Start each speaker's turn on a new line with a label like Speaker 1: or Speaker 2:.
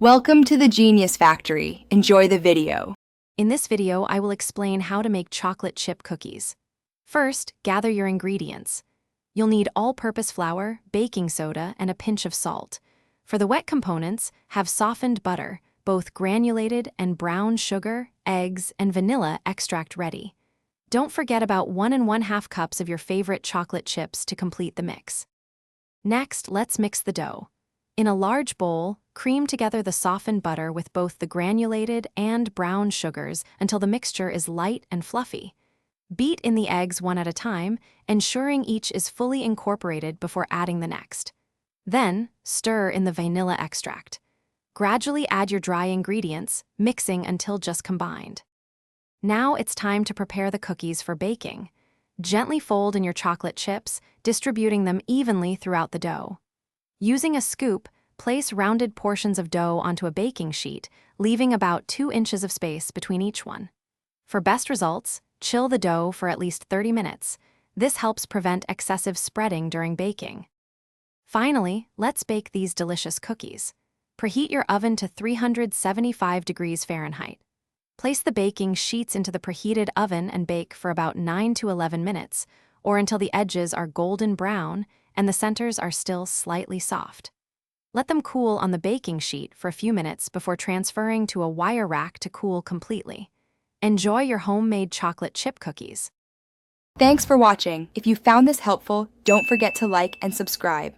Speaker 1: Welcome to the Genius Factory. Enjoy the video.
Speaker 2: In this video, I will explain how to make chocolate chip cookies. First, gather your ingredients. You'll need all-purpose flour, baking soda, and a pinch of salt. For the wet components, have softened butter, both granulated and brown sugar, eggs, and vanilla extract ready. Don't forget about 1 1/2 cups of your favorite chocolate chips to complete the mix. Next, let's mix the dough. In a large bowl, cream together the softened butter with both the granulated and brown sugars until the mixture is light and fluffy. Beat in the eggs one at a time, ensuring each is fully incorporated before adding the next. Then, stir in the vanilla extract. Gradually add your dry ingredients, mixing until just combined. Now it's time to prepare the cookies for baking. Gently fold in your chocolate chips, distributing them evenly throughout the dough. Using a scoop, place rounded portions of dough onto a baking sheet, leaving about 2 inches of space between each one. For best results, chill the dough for at least 30 minutes. This helps prevent excessive spreading during baking. Finally, let's bake these delicious cookies. Preheat your oven to 375 degrees Fahrenheit. Place the baking sheets into the preheated oven and bake for about 9 to 11 minutes, or until the edges are golden brown and the centers are still slightly soft. Let them cool on the baking sheet for a few minutes before transferring to a wire rack to cool completely. Enjoy your homemade chocolate chip cookies.
Speaker 1: Thanks for watching. If you found this helpful, don't forget to like and subscribe.